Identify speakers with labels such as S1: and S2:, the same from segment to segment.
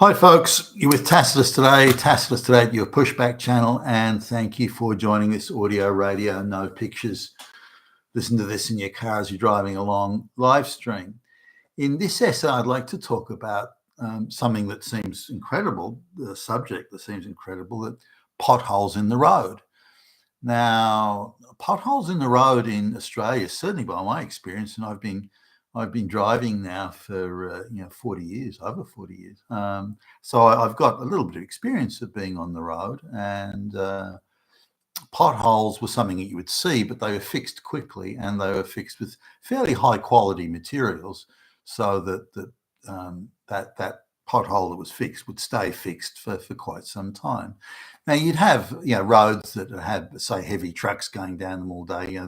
S1: Hi, folks. You're with Tacitus today. Tacitus today, your pushback channel, and thank you for joining this audio, radio, no pictures. Listen to this in your car as you're driving along live stream. In this essay, I'd like to talk about something that seems incredible, the subject that seems incredible, that potholes in the road. Now, potholes in the road in Australia, certainly by my experience, and I've been driving now for 40 years, over 40 years. So I've got a little bit of experience of being on the road, and potholes were something that you would see, but they were fixed quickly, and they were fixed with fairly high quality materials, so that pothole that was fixed would stay fixed for quite some time. Now you'd have roads that had, say, heavy trucks going down them all day.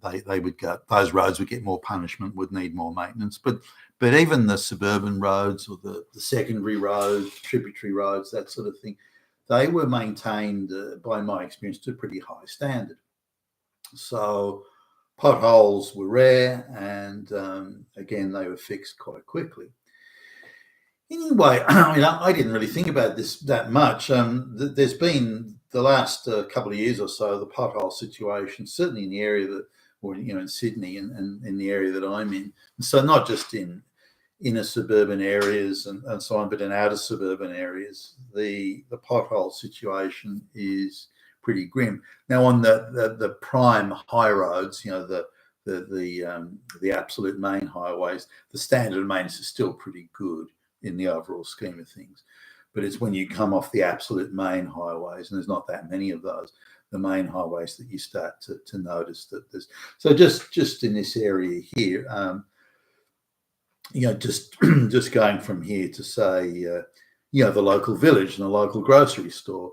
S1: They would go, those roads would get more punishment, would need more maintenance. But even the suburban roads or the secondary roads, tributary roads, that sort of thing, they were maintained, by my experience, to a pretty high standard. So potholes were rare, and again, they were fixed quite quickly. Anyway, I didn't really think about this that much. There's been the last couple of years or so, the pothole situation, certainly in the area that, or in Sydney and in the area that I'm in. And so not just in inner suburban areas and so on, but in outer suburban areas, the pothole situation is pretty grim. Now on the prime high roads, the absolute main highways, the standard of maintenance is still pretty good in the overall scheme of things. But it's when you come off the absolute main highways, and there's not that many of those, the main highways, that you start to notice that there's. So just in this area here, just going from here to, say, the local village and the local grocery store,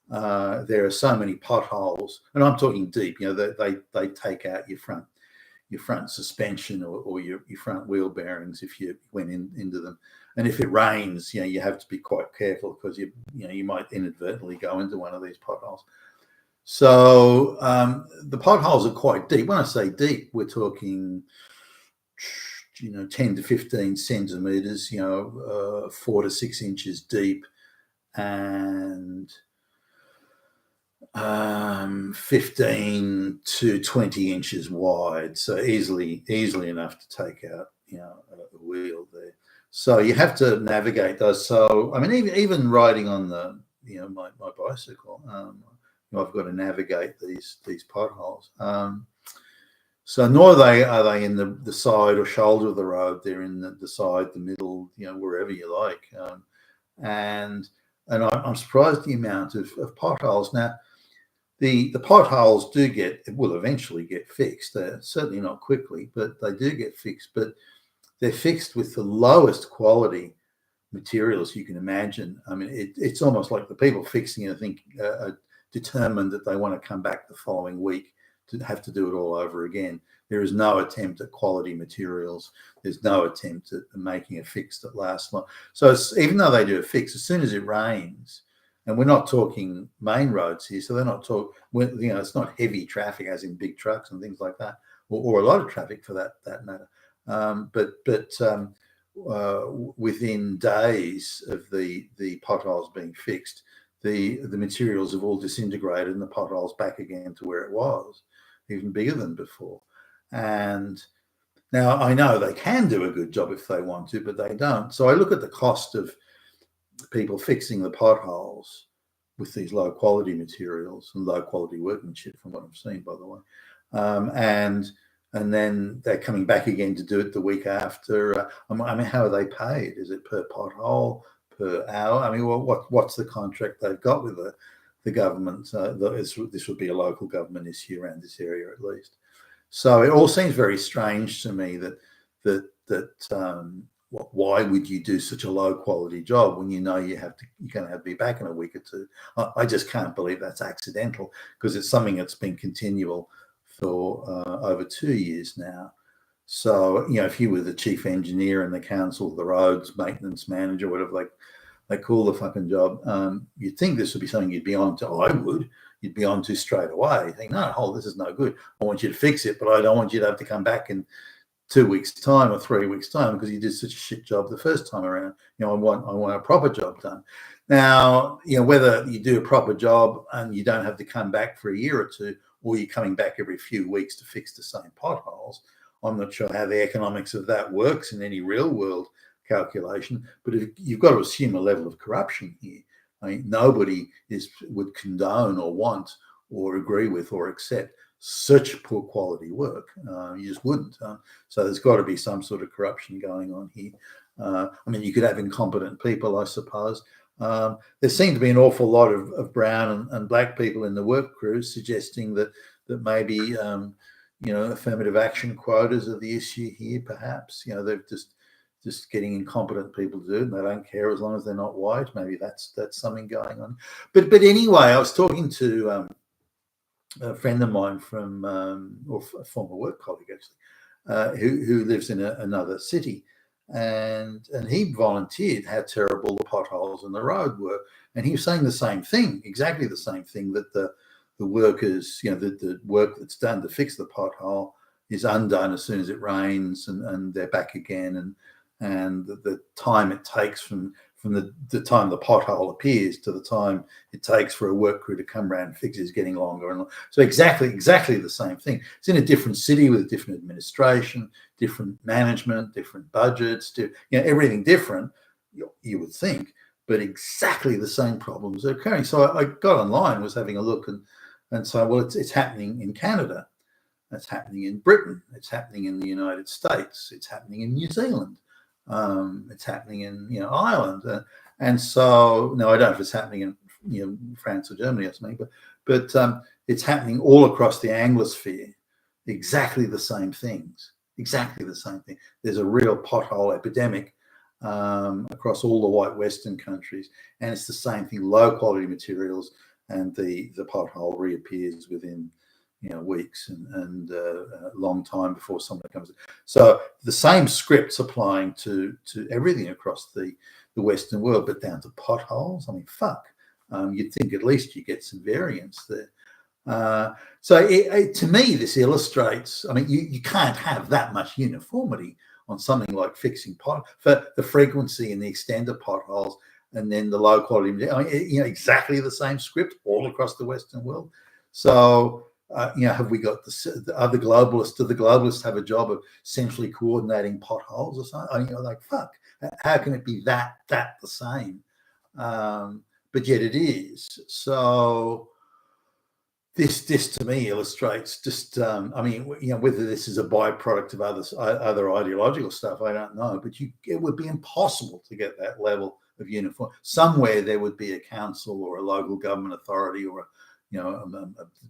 S1: there are so many potholes, and I'm talking deep. They take out your front suspension or your front wheel bearings if you went into them. And if it rains, you have to be quite careful, because you might inadvertently go into one of these potholes. So the potholes are quite deep. When I say deep, we're talking 10 to 15 centimeters, 4 to 6 inches deep, and 15 to 20 inches wide. So easily enough to take out a wheel there. So you have to navigate those. So I mean, even riding on my bicycle, I've got to navigate these potholes. So nor are they in the side or shoulder of the road. They're in the side, the middle, wherever you like. And I'm surprised the amount of potholes. Now, the potholes will eventually get fixed. They're certainly not quickly, but they do get fixed. But they're fixed with the lowest quality materials you can imagine. I mean, it's almost like the people fixing it, I think, are determined that they want to come back the following week to have to do it all over again. There is no attempt at quality materials. There's no attempt at making a fix that lasts long. So even though they do a fix, as soon as it rains, and we're not talking main roads here, so they're not it's not heavy traffic, as in big trucks and things like that, or a lot of traffic for that matter. Within days of the potholes being fixed, the materials have all disintegrated, and the pothole's back again to where it was, even bigger than before. And now I know they can do a good job if they want to, but they don't. So I look at the cost of people fixing the potholes with these low quality materials and low quality workmanship, from what I've seen, by the way. And then they're coming back again to do it the week after. I mean, how are they paid? Is it per pothole, per hour? I mean, what's the contract they've got with the government? This would be a local government issue around this area, at least. So it all seems very strange to me why would you do such a low quality job when you're going to have to be back in a week or two? I just can't believe that's accidental, because it's something that's been continual for over 2 years now. So, if you were the chief engineer in the council, the roads maintenance manager, whatever they call the fucking job, you'd think this would be something you'd be on to. You'd be on to straight away. You think, no, this is no good. I want you to fix it, but I don't want you to have to come back and 2 weeks' time or 3 weeks' time because you did such a shit job the first time around. I want a proper job done. Now, whether you do a proper job and you don't have to come back for a year or two, or you're coming back every few weeks to fix the same potholes, I'm not sure how the economics of that works in any real world calculation. But you've got to assume a level of corruption here. I mean, nobody would condone or want or agree with or accept such poor quality work. You just wouldn't. So there's got to be some sort of corruption going on here. I mean, you could have incompetent people, I suppose. There seemed to be an awful lot of brown and black people in the work crews suggesting that maybe affirmative action quotas are the issue here. Perhaps they're just getting incompetent people to do it, and they don't care as long as they're not white. Maybe that's something going on. But anyway, I was talking to a friend of mine from or a former work colleague actually, who lives in another city. And he volunteered how terrible the potholes in the road were, and he was saying the same thing, exactly the same thing, that the workers, the work that's done to fix the pothole is undone as soon as it rains, and they're back again, and the time it takes from the time the pothole appears to the time it takes for a work crew to come around and fix it is getting longer. And so exactly the same thing. It's in a different city with a different administration, different management, different budgets, everything different, you would think, but exactly the same problems are occurring. So I got online, was having a look, and so, well, it's happening in Canada, it's happening in Britain, it's happening in the United States, it's happening in New Zealand. It's happening in Ireland, and so no, I don't know if it's happening in France or Germany or something, but it's happening all across the Anglosphere. Exactly the same things. Exactly the same thing. There's a real pothole epidemic across all the white Western countries, and it's the same thing. Low quality materials, and the pothole reappears within weeks and a long time before someone comes. So the same script's applying to everything across the Western world, but down to potholes. I mean, fuck. You'd think at least you get some variance there. So to me, this illustrates, I mean, you can't have that much uniformity on something like fixing for the frequency and the extent of potholes, and then the low quality, exactly the same script all across the Western world. So have we got the other globalists? Do the globalists have a job of centrally coordinating potholes or something? Like, fuck, how can it be that the same? But yet it is. So this to me illustrates just, whether this is a byproduct of other ideological stuff, I don't know. But it would be impossible to get that level of uniform. Somewhere there would be a council or a local government authority or a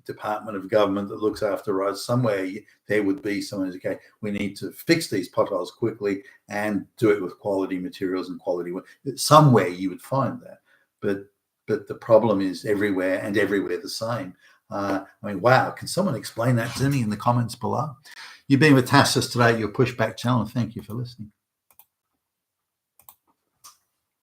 S1: department of government that looks after roads. Somewhere there would be someone who's, okay, we need to fix these potholes quickly and do it with quality materials and quality work. Somewhere you would find that, but the problem is everywhere the same. Wow, can someone explain that to me in the comments below? You've been with Tassus today, your Pushback channel. Thank you for listening.